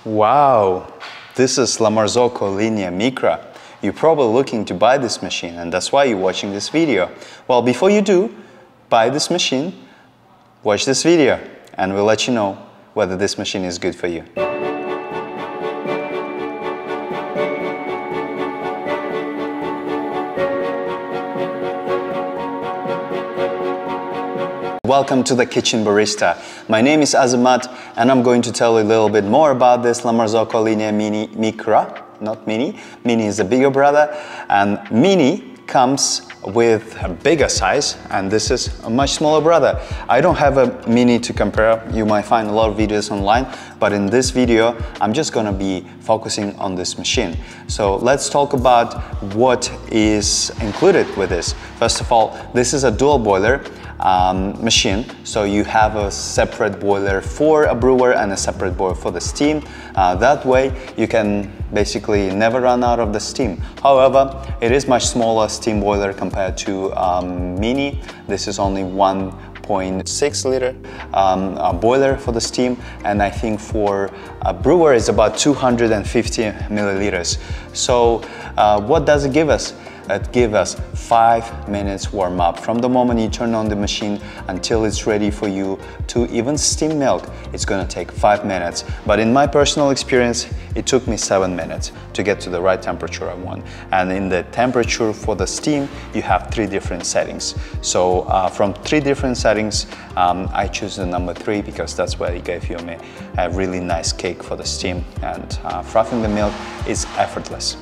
Wow, this is La Marzocco Linea Micra. You're probably looking to buy this machine, and that's why you're watching this video. Well, before you do buy this machine, watch this video and we'll let you know whether this machine is good for you. Welcome to the Kitchen Barista. My name is Azamat and I'm going to tell you a little bit more about this La Marzocco Linea Micra, not Mini. Mini is the bigger brother, and Mini comes with a bigger size, and this is a much smaller brother. I don't have a Mini to compare. You might find a lot of videos online, but in this video I'm just gonna be focusing on this machine. So let's talk about what is included with this. First of all, this is a dual boiler machine, so you have a separate boiler for a brewer and a separate boiler for the steam. That way you can basically never run out of the steam. However, it is much smaller steam boiler compared to Mini. This is only 1.6 liter boiler for the steam, and I think for a brewer is about 250 milliliters. So what does it give us? It gives us 5 minutes warm up from the moment you turn on the machine until it's ready for you to even steam milk. It's gonna take 5 minutes, but in my personal experience it took me 7 minutes to get to the right temperature I want. And in the temperature for the steam you have 3 different settings. So from 3 different settings I choose the number 3 because that's where it gave you a really nice cake for the steam, and frothing the milk is effortless.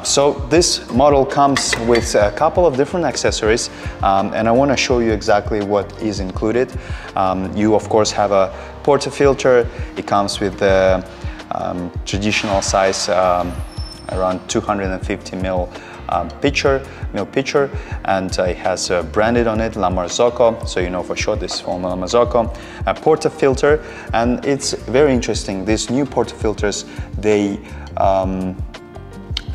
So this model comes with a couple of different accessories, and I want to show you exactly what is included. You of course have a portafilter. It comes with the traditional size around 250 ml pitcher, and it has branded on it La Marzocco, so you know for sure this is from La Marzocco. A portafilter, and it's very interesting. These new portafilters,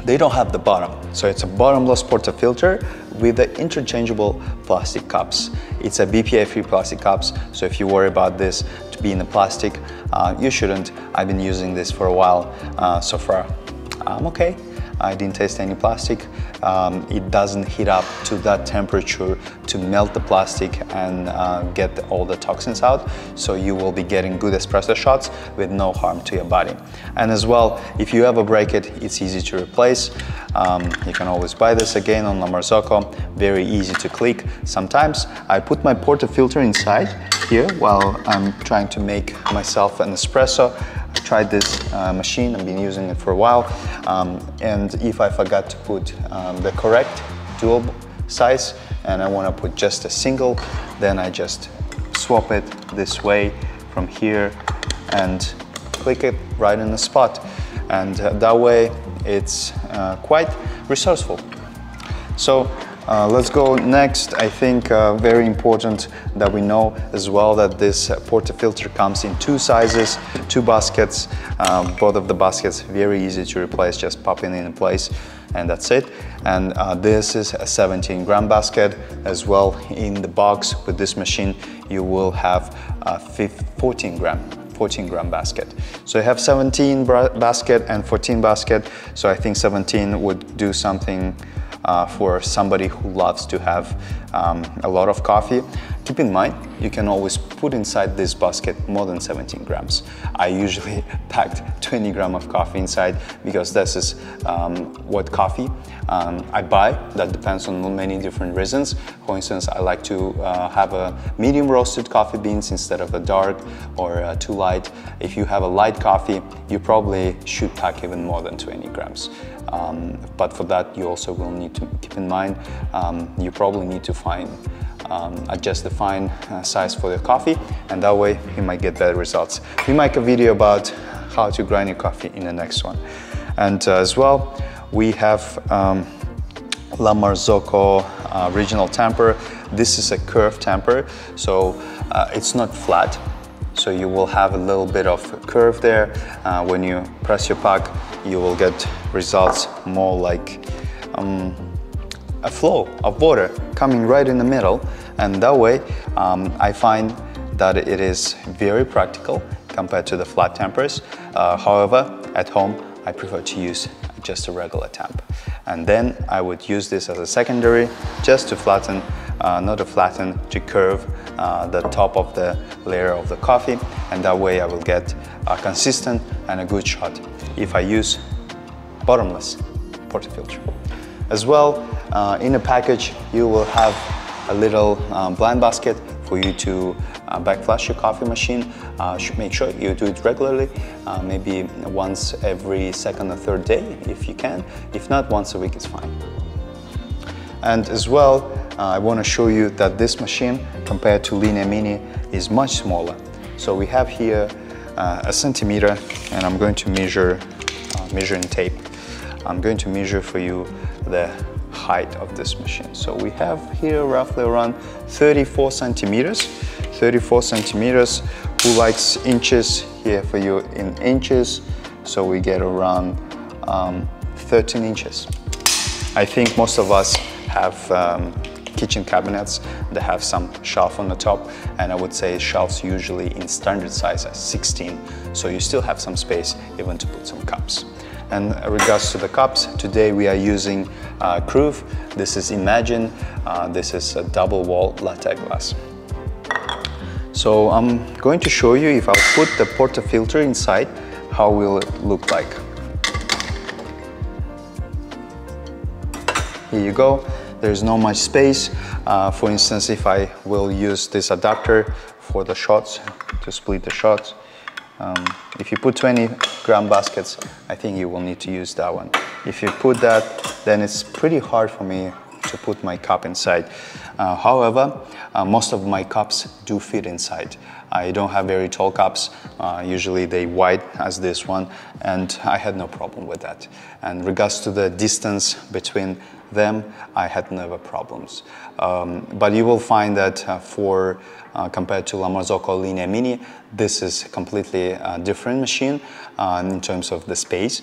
they don't have the bottom, so it's a bottomless portafilter with the interchangeable plastic cups. It's a BPA-free plastic cups, so if you worry about this to be in the plastic, you shouldn't. I've been using this for a while. So far I'm okay. I didn't taste any plastic. It doesn't heat up to that temperature to melt the plastic and get all the toxins out. So you will be getting good espresso shots with no harm to your body. And as well, if you ever break it, it's easy to replace. You can always buy this again on La Marzocco. Very easy to click. Sometimes I put my portafilter inside here while I'm trying to make myself an espresso. I tried this machine, I've been using it for a while, and if I forgot to put the correct dual size and I want to put just a single, then I just swap it this way from here and click it right in the spot, and that way it's quite resourceful. So let's go next. I think very important that we know as well that this portafilter comes in 2 sizes, 2 baskets. Both of the baskets very easy to replace, just popping in place, and that's it. And this is a 17-gram basket as well. In the box with this machine you will have a 14-gram basket. So you have 17 basket and 14 basket, so I think 17 would do something for somebody who loves to have a lot of coffee. Keep in mind, you can always put inside this basket more than 17 grams. I usually packed 20 grams of coffee inside because this is what coffee I buy. That depends on many different reasons. For instance, I like to have a medium roasted coffee beans instead of a dark or too light. If you have a light coffee, you probably should pack even more than 20 grams. But for that, you also will need to keep in mind, you probably need to adjust the fine size for your coffee, and that way you might get better results. We make a video about how to grind your coffee in the next one. And as well, we have La Marzocco original tamper. This is a curved tamper, so it's not flat. So you will have a little bit of curve there. When you press your puck, you will get results more like a flow of water coming right in the middle. And that way, I find that it is very practical compared to the flat tempers. However, at home, I prefer to use just a regular temp. And then I would use this as a secondary just to flatten, not to flatten, to curve the top of the layer of the coffee, and that way I will get a consistent and a good shot if I use bottomless portafilter. As well, in a package you will have a little blind basket for you to backflash your coffee machine. Make sure you do it regularly, maybe once every second or third day if you can. If not, once a week is fine. And as well, I want to show you that this machine compared to Linea Mini is much smaller. So we have here a centimeter, and I'm going to measure measuring tape. I'm going to measure for you the height of this machine. So we have here roughly around 34 centimeters. 34 centimeters. Who likes inches? Here for you in inches. So we get around 13 inches. I think most of us have kitchen cabinets that have some shelf on the top, and I would say shelves usually in standard size are 16, so you still have some space even to put some cups. And in regards to the cups, today we are using Groove. This is Imagine. This is a double wall latte glass. So I'm going to show you, if I put the portafilter inside, how will it look like. Here you go. There's not much space. For instance, if I will use this adapter for the shots, to split the shots, if you put 20-gram baskets, I think you will need to use that one. If you put that, then it's pretty hard for me to put my cup inside. However, most of my cups do fit inside. I don't have very tall cups, usually they wide as this one, and I had no problem with that. And regards to the distance between them, I had never problems. But you will find that compared to La Marzocco Linea Mini, this is a completely different machine in terms of the space,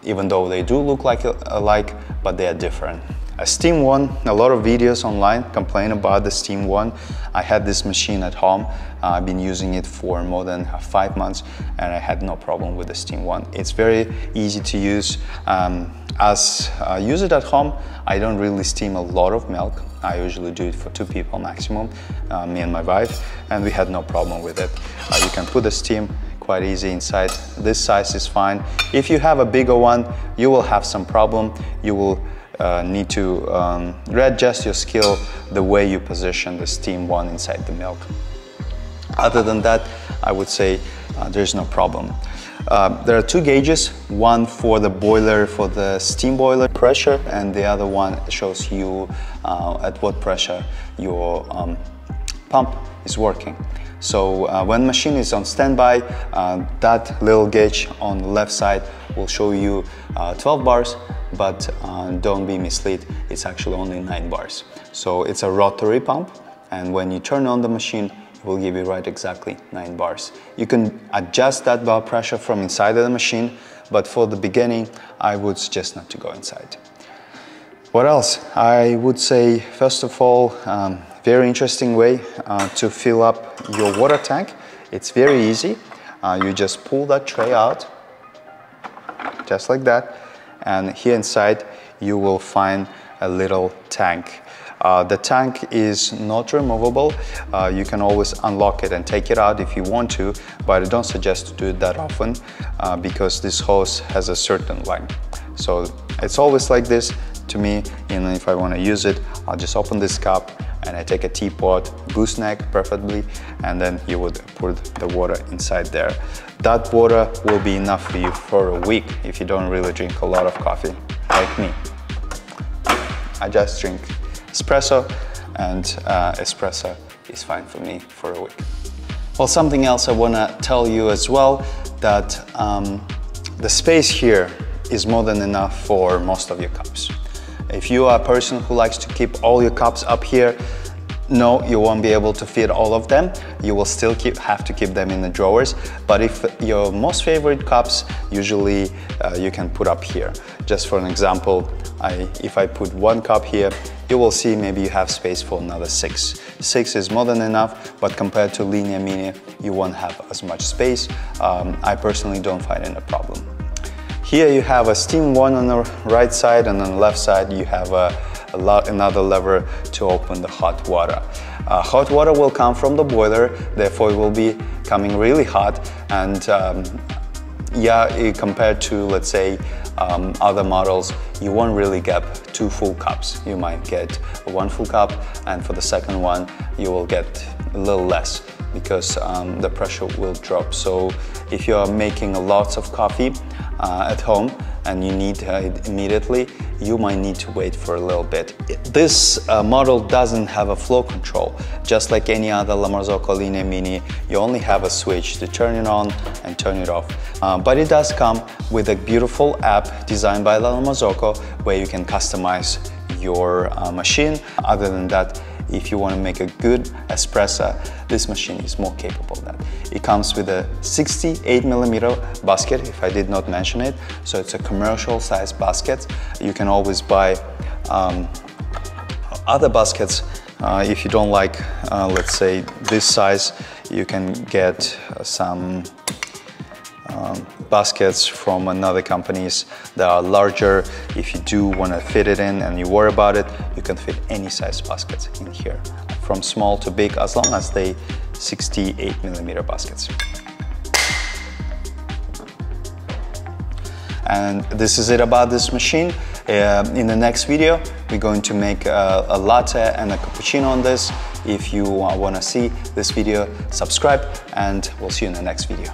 even though they do look alike, but they are different. A Steam One, a lot of videos online complain about the Steam One. I had this machine at home. I've been using it for more than 5 months, and I had no problem with the Steam One. It's very easy to use. As I use it at home, I don't really steam a lot of milk. I usually do it for 2 people maximum, me and my wife, and we had no problem with it. You can put the steam quite easy inside. This size is fine. If you have a bigger one, you will have some problem. You will need to readjust your skill the way you position the Steam One inside the milk. Other than that, I would say there's no problem. There are 2 gauges, one for the boiler, for the steam boiler pressure, and the other one shows you at what pressure your pump is working. So when machine is on standby, that little gauge on the left side will show you 12 bars, but don't be misled, it's actually only 9 bars. So it's a rotary pump, and when you turn on the machine, it will give you right exactly 9 bars. You can adjust that bar pressure from inside of the machine, but for the beginning, I would suggest not to go inside. What else? I would say, first of all, very interesting way to fill up your water tank. It's very easy. You just pull that tray out, just like that, and here inside you will find a little tank. The tank is not removable. You can always unlock it and take it out if you want to, but I don't suggest to do it that often because this hose has a certain length. So it's always like this to me, and if I want to use it, I'll just open this cup and I take a teapot, gooseneck preferably, and then you would put the water inside there. That water will be enough for you for a week if you don't really drink a lot of coffee, like me. I just drink espresso, and espresso is fine for me for a week. Well, something else I want to tell you as well, that the space here is more than enough for most of your cups. If you are a person who likes to keep all your cups up here, no, you won't be able to fit all of them. You will still have to keep them in the drawers. But if your most favorite cups, usually you can put up here. Just for an example, if I put one cup here, you will see maybe you have space for another 6. 6 is more than enough, but compared to Linea Micra, you won't have as much space. I personally don't find it a problem. Here you have a steam one on the right side, and on the left side you have another lever to open the hot water. Hot water will come from the boiler, therefore it will be coming really hot, and yeah, compared to, let's say, other models, you won't really get 2 full cups. You might get 1 full cup, and for the second one you will get a little less because the pressure will drop. So if you are making lots of coffee at home and you need it immediately, you might need to wait for a little bit. This model doesn't have a flow control. Just like any other La Marzocco Linea Mini, you only have a switch to turn it on and turn it off. But it does come with a beautiful app designed by La Marzocco where you can customize your machine. Other than that, if you want to make a good espresso, this machine is more capable of that. It comes with a 68mm basket, if I did not mention it. So it's a commercial size basket. You can always buy other baskets. If you don't like, let's say, this size, you can get some baskets from another companies that are larger. If you do want to fit it in and you worry about it, you can fit any size baskets in here, from small to big, as long as they 68mm baskets. And this is it about this machine. In the next video, we're going to make a latte and a cappuccino on this. If you want to see this video, subscribe, and we'll see you in the next video.